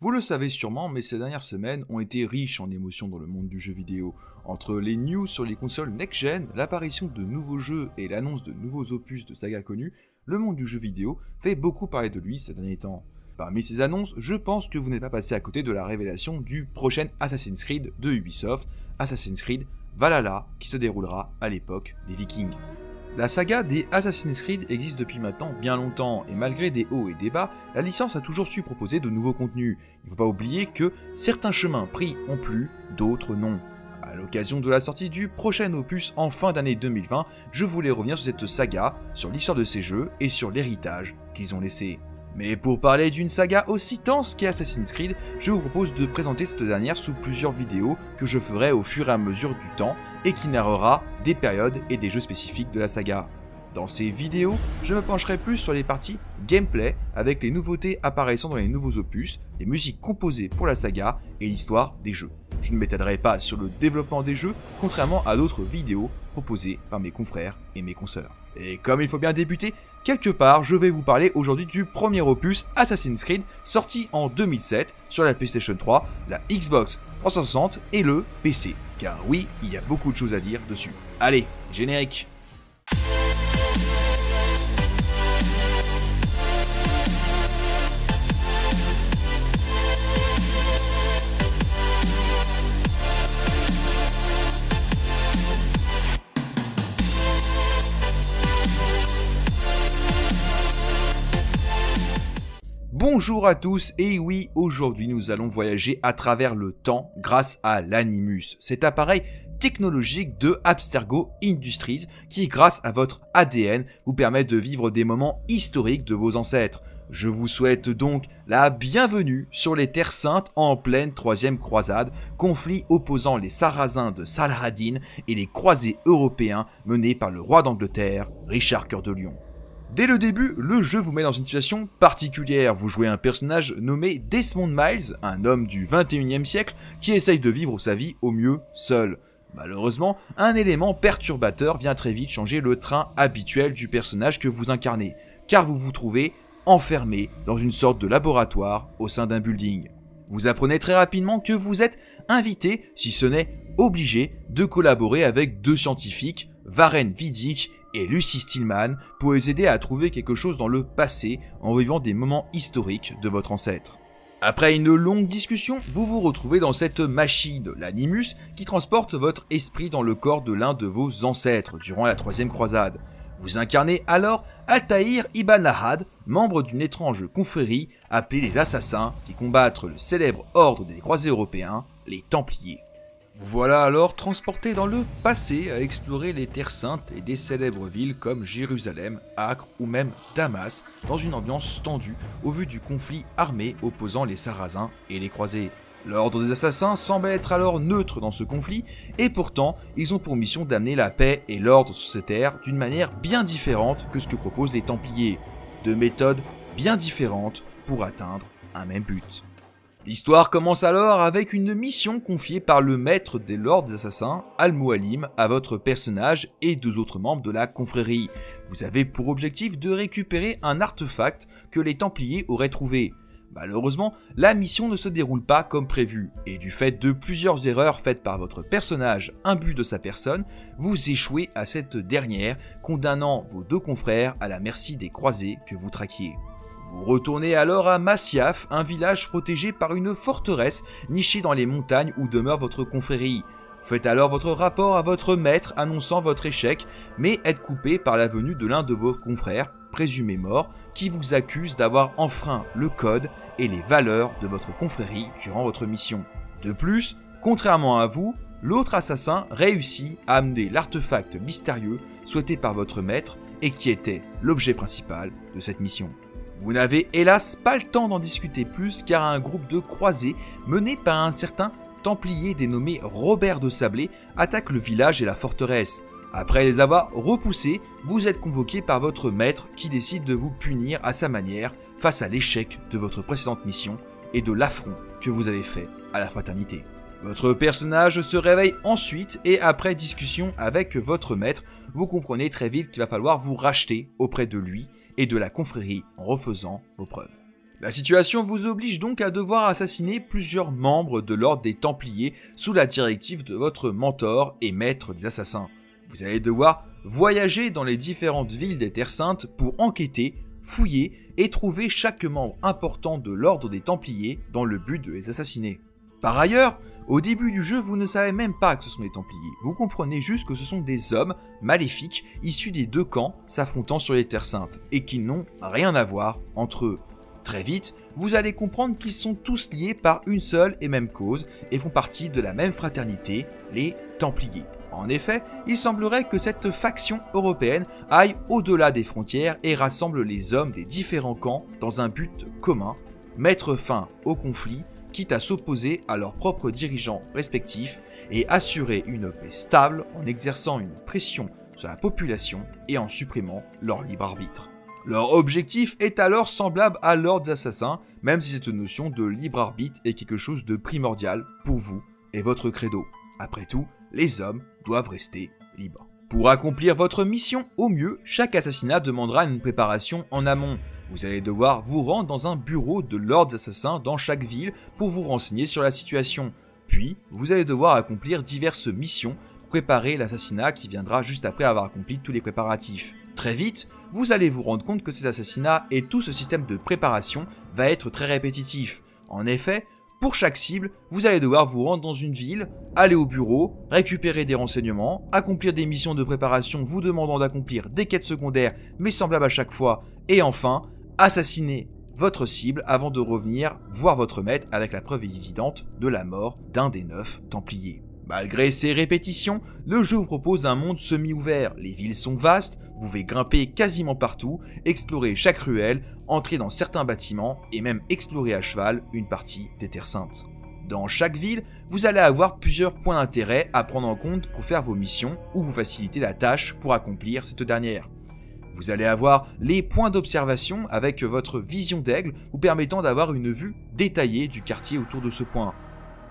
Vous le savez sûrement, mais ces dernières semaines ont été riches en émotions dans le monde du jeu vidéo. Entre les news sur les consoles next-gen, l'apparition de nouveaux jeux et l'annonce de nouveaux opus de sagas connues, le monde du jeu vidéo fait beaucoup parler de lui ces derniers temps. Parmi ces annonces, je pense que vous n'êtes pas passé à côté de la révélation du prochain Assassin's Creed de Ubisoft, Assassin's Creed Valhalla, qui se déroulera à l'époque des Vikings. La saga des Assassin's Creed existe depuis maintenant bien longtemps, et malgré des hauts et des bas, la licence a toujours su proposer de nouveaux contenus. Il ne faut pas oublier que certains chemins pris ont plu, d'autres non. À l'occasion de la sortie du prochain opus en fin d'année 2020, je voulais revenir sur cette saga, sur l'histoire de ces jeux et sur l'héritage qu'ils ont laissé. Mais pour parler d'une saga aussi dense qu'est Assassin's Creed, je vous propose de présenter cette dernière sous plusieurs vidéos que je ferai au fur et à mesure du temps et qui narrera des périodes et des jeux spécifiques de la saga. Dans ces vidéos, je me pencherai plus sur les parties gameplay avec les nouveautés apparaissant dans les nouveaux opus, les musiques composées pour la saga et l'histoire des jeux. Je ne m'étalerai pas sur le développement des jeux, contrairement à d'autres vidéos proposées par mes confrères et mes consoeurs. Et comme il faut bien débuter, quelque part, je vais vous parler aujourd'hui du premier opus Assassin's Creed sorti en 2007 sur la PlayStation 3, la Xbox 360 et le PC. Car oui, il y a beaucoup de choses à dire dessus. Allez, générique! Bonjour à tous, et oui, aujourd'hui nous allons voyager à travers le temps grâce à l'Animus, cet appareil technologique de Abstergo Industries qui, grâce à votre ADN, vous permet de vivre des moments historiques de vos ancêtres. Je vous souhaite donc la bienvenue sur les Terres Saintes en pleine troisième croisade, conflit opposant les Sarrasins de Saladin et les croisés européens menés par le roi d'Angleterre, Richard Cœur de Lion. Dès le début, le jeu vous met dans une situation particulière. Vous jouez un personnage nommé Desmond Miles, un homme du 21e siècle qui essaye de vivre sa vie au mieux seul. Malheureusement, un élément perturbateur vient très vite changer le train habituel du personnage que vous incarnez, car vous vous trouvez enfermé dans une sorte de laboratoire au sein d'un building. Vous apprenez très rapidement que vous êtes invité, si ce n'est obligé, de collaborer avec deux scientifiques, Warren Vidic et Lucy Stillman, pour les aider à trouver quelque chose dans le passé en vivant des moments historiques de votre ancêtre. Après une longue discussion, vous vous retrouvez dans cette machine, l'Animus, qui transporte votre esprit dans le corps de l'un de vos ancêtres durant la troisième croisade. Vous incarnez alors Altaïr Ibn Ahad, membre d'une étrange confrérie appelée les Assassins, qui combattent le célèbre ordre des croisés européens, les Templiers. Vous voilà alors transporté dans le passé à explorer les Terres Saintes et des célèbres villes comme Jérusalem, Acre ou même Damas, dans une ambiance tendue au vu du conflit armé opposant les Sarrasins et les croisés. L'ordre des assassins semble être alors neutre dans ce conflit, et pourtant ils ont pour mission d'amener la paix et l'ordre sur ces terres d'une manière bien différente que ce que proposent les Templiers. Deux méthodes bien différentes pour atteindre un même but. L'histoire commence alors avec une mission confiée par le maître des Lords des Assassins, Al-Mualim, à votre personnage et deux autres membres de la confrérie. Vous avez pour objectif de récupérer un artefact que les Templiers auraient trouvé. Malheureusement, la mission ne se déroule pas comme prévu, et du fait de plusieurs erreurs faites par votre personnage imbu de sa personne, vous échouez à cette dernière, condamnant vos deux confrères à la merci des croisés que vous traquiez. Vous retournez alors à Masyaf, un village protégé par une forteresse nichée dans les montagnes où demeure votre confrérie. Vous faites alors votre rapport à votre maître annonçant votre échec, mais êtes coupé par la venue de l'un de vos confrères, présumé mort, qui vous accuse d'avoir enfreint le code et les valeurs de votre confrérie durant votre mission. De plus, contrairement à vous, l'autre assassin réussit à amener l'artefact mystérieux souhaité par votre maître et qui était l'objet principal de cette mission. Vous n'avez hélas pas le temps d'en discuter plus car un groupe de croisés mené par un certain Templier dénommé Robert de Sablé attaque le village et la forteresse. Après les avoir repoussés, vous êtes convoqué par votre maître qui décide de vous punir à sa manière face à l'échec de votre précédente mission et de l'affront que vous avez fait à la fraternité. Votre personnage se réveille ensuite et après discussion avec votre maître, vous comprenez très vite qu'il va falloir vous racheter auprès de lui et de la confrérie en refaisant vos preuves. La situation vous oblige donc à devoir assassiner plusieurs membres de l'ordre des Templiers sous la directive de votre mentor et maître des assassins. Vous allez devoir voyager dans les différentes villes des Terres Saintes pour enquêter, fouiller et trouver chaque membre important de l'ordre des Templiers dans le but de les assassiner. Par ailleurs, au début du jeu, vous ne savez même pas que ce sont des Templiers, vous comprenez juste que ce sont des hommes maléfiques issus des deux camps s'affrontant sur les Terres Saintes et qui n'ont rien à voir entre eux. Très vite, vous allez comprendre qu'ils sont tous liés par une seule et même cause et font partie de la même fraternité, les Templiers. En effet, il semblerait que cette faction européenne aille au-delà des frontières et rassemble les hommes des différents camps dans un but commun, mettre fin au conflit, quitte à s'opposer à leurs propres dirigeants respectifs et assurer une paix stable en exerçant une pression sur la population et en supprimant leur libre arbitre. Leur objectif est alors semblable à l'ordre des assassins, même si cette notion de libre arbitre est quelque chose de primordial pour vous et votre credo. Après tout, les hommes doivent rester libres. Pour accomplir votre mission au mieux, chaque assassinat demandera une préparation en amont. Vous allez devoir vous rendre dans un bureau de l'ordre des assassins dans chaque ville pour vous renseigner sur la situation. Puis, vous allez devoir accomplir diverses missions pour préparer l'assassinat qui viendra juste après avoir accompli tous les préparatifs. Très vite, vous allez vous rendre compte que ces assassinats et tout ce système de préparation va être très répétitif. En effet, pour chaque cible, vous allez devoir vous rendre dans une ville, aller au bureau, récupérer des renseignements, accomplir des missions de préparation vous demandant d'accomplir des quêtes secondaires mais semblables à chaque fois, et enfin, assassiner votre cible avant de revenir voir votre maître avec la preuve évidente de la mort d'un des 9 Templiers. Malgré ces répétitions, le jeu vous propose un monde semi-ouvert, les villes sont vastes, vous pouvez grimper quasiment partout, explorer chaque ruelle, entrer dans certains bâtiments et même explorer à cheval une partie des Terres Saintes. Dans chaque ville, vous allez avoir plusieurs points d'intérêt à prendre en compte pour faire vos missions ou vous faciliter la tâche pour accomplir cette dernière. Vous allez avoir les points d'observation avec votre vision d'aigle vous permettant d'avoir une vue détaillée du quartier autour de ce point.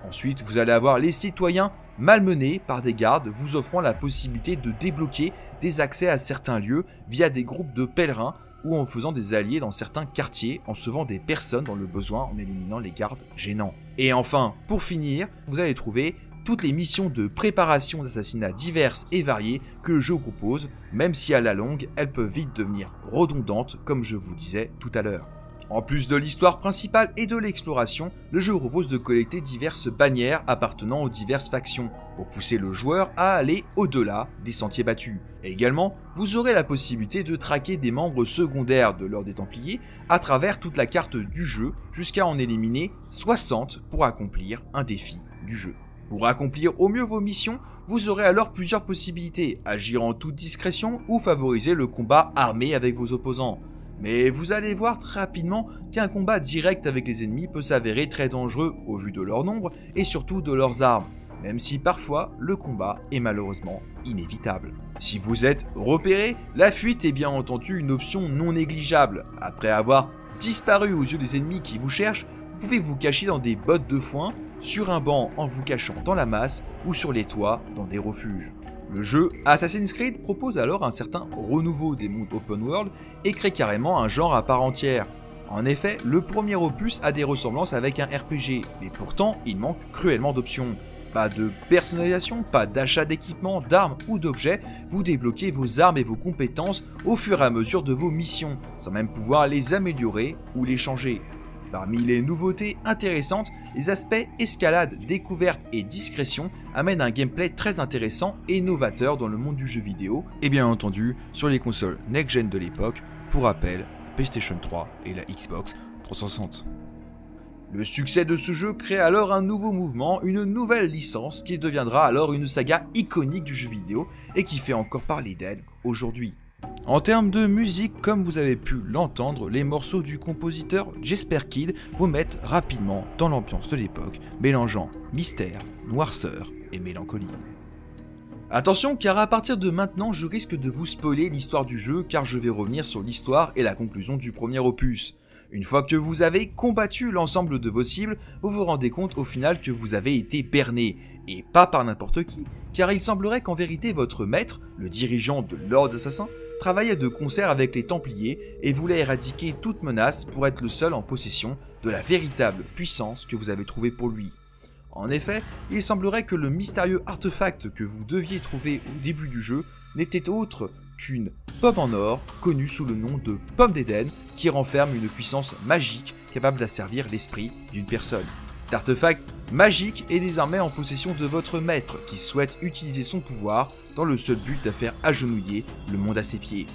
Ensuite, vous allez avoir les citoyens malmenés par des gardes vous offrant la possibilité de débloquer des accès à certains lieux via des groupes de pèlerins ou en faisant des alliés dans certains quartiers en sauvant des personnes dans le besoin en éliminant les gardes gênants. Et enfin, pour finir, vous allez trouver toutes les missions de préparation d'assassinats diverses et variées que le jeu vous propose, même si à la longue, elles peuvent vite devenir redondantes comme je vous disais tout à l'heure. En plus de l'histoire principale et de l'exploration, le jeu vous propose de collecter diverses bannières appartenant aux diverses factions, pour pousser le joueur à aller au-delà des sentiers battus. Et également, vous aurez la possibilité de traquer des membres secondaires de l'Ordre des Templiers à travers toute la carte du jeu, jusqu'à en éliminer 60 pour accomplir un défi du jeu. Pour accomplir au mieux vos missions, vous aurez alors plusieurs possibilités, agir en toute discrétion ou favoriser le combat armé avec vos opposants. Mais vous allez voir très rapidement qu'un combat direct avec les ennemis peut s'avérer très dangereux au vu de leur nombre et surtout de leurs armes, même si parfois le combat est malheureusement inévitable. Si vous êtes repéré, la fuite est bien entendu une option non négligeable. Après avoir disparu aux yeux des ennemis qui vous cherchent, vous pouvez vous cacher dans des bottes de foin, sur un banc en vous cachant dans la masse ou sur les toits dans des refuges. Le jeu Assassin's Creed propose alors un certain renouveau des mondes open world et crée carrément un genre à part entière. En effet, le premier opus a des ressemblances avec un RPG, mais pourtant il manque cruellement d'options. Pas de personnalisation, pas d'achat d'équipements, d'armes ou d'objets, vous débloquez vos armes et vos compétences au fur et à mesure de vos missions, sans même pouvoir les améliorer ou les changer. Parmi les nouveautés intéressantes, les aspects escalade, découverte et discrétion amènent un gameplay très intéressant et novateur dans le monde du jeu vidéo, et bien entendu sur les consoles next-gen de l'époque, pour rappel, PlayStation 3 et la Xbox 360. Le succès de ce jeu crée alors un nouveau mouvement, une nouvelle licence qui deviendra alors une saga iconique du jeu vidéo et qui fait encore parler d'elle aujourd'hui. En termes de musique, comme vous avez pu l'entendre, les morceaux du compositeur Jesper Kyd vous mettent rapidement dans l'ambiance de l'époque, mélangeant mystère, noirceur et mélancolie. Attention, car à partir de maintenant, je risque de vous spoiler l'histoire du jeu car je vais revenir sur l'histoire et la conclusion du premier opus. Une fois que vous avez combattu l'ensemble de vos cibles, vous vous rendez compte au final que vous avez été berné, et pas par n'importe qui, car il semblerait qu'en vérité votre maître, le dirigeant de l'Ordre des Assassins, travaillait de concert avec les Templiers et voulait éradiquer toute menace pour être le seul en possession de la véritable puissance que vous avez trouvée pour lui. En effet, il semblerait que le mystérieux artefact que vous deviez trouver au début du jeu n'était autre qu'une pomme en or, connue sous le nom de Pomme d'Éden, qui renferme une puissance magique capable d'asservir l'esprit d'une personne. Cet artefact magique est désormais en possession de votre maître, qui souhaite utiliser son pouvoir dans le seul but de faire agenouiller le monde à ses pieds.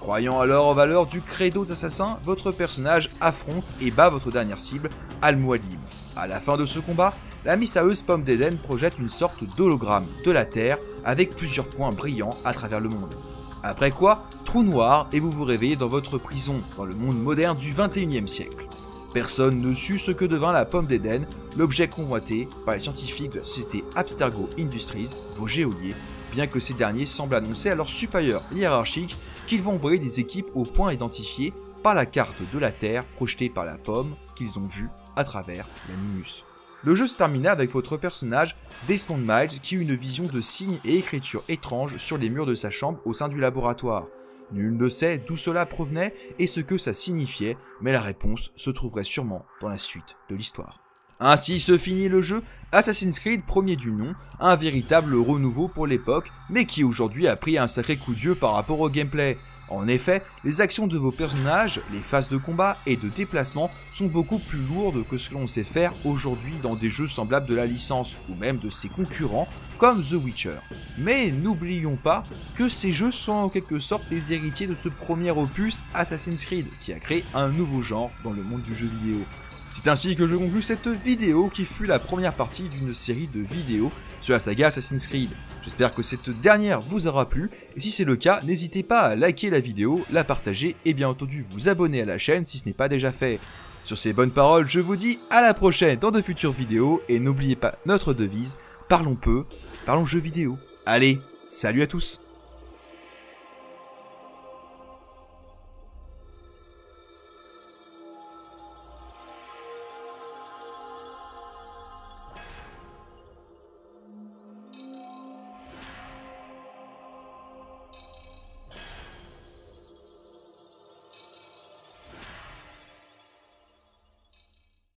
Croyant alors en valeur du credo des assassins, votre personnage affronte et bat votre dernière cible, Al-Mualim. À la fin de ce combat, la mystérieuse Pomme d'Éden projette une sorte d'hologramme de la Terre avec plusieurs points brillants à travers le monde. Après quoi, trou noir et vous vous réveillez dans votre prison, dans le monde moderne du 21e siècle. Personne ne sut ce que devint la Pomme d'Éden, l'objet convoité par les scientifiques de la société Abstergo Industries, vos geôliers, bien que ces derniers semblent annoncer à leurs supérieurs hiérarchiques qu'ils vont envoyer des équipes au point identifié par la carte de la Terre projetée par la pomme qu'ils ont vue à travers l'animus. Le jeu se termina avec votre personnage Desmond Miles qui eut une vision de signes et écritures étranges sur les murs de sa chambre au sein du laboratoire. Nul ne sait d'où cela provenait et ce que ça signifiait, mais la réponse se trouverait sûrement dans la suite de l'histoire. Ainsi se finit le jeu Assassin's Creed premier du nom, un véritable renouveau pour l'époque, mais qui aujourd'hui a pris un sacré coup de vieux par rapport au gameplay. En effet, les actions de vos personnages, les phases de combat et de déplacement sont beaucoup plus lourdes que ce que l'on sait faire aujourd'hui dans des jeux semblables de la licence, ou même de ses concurrents comme The Witcher. Mais n'oublions pas que ces jeux sont en quelque sorte les héritiers de ce premier opus Assassin's Creed, qui a créé un nouveau genre dans le monde du jeu vidéo. C'est ainsi que je conclus cette vidéo qui fut la première partie d'une série de vidéos sur la saga Assassin's Creed. J'espère que cette dernière vous aura plu, et si c'est le cas, n'hésitez pas à liker la vidéo, la partager et bien entendu vous abonner à la chaîne si ce n'est pas déjà fait. Sur ces bonnes paroles, je vous dis à la prochaine dans de futures vidéos, et n'oubliez pas notre devise, parlons peu, parlons jeux vidéo. Allez, salut à tous!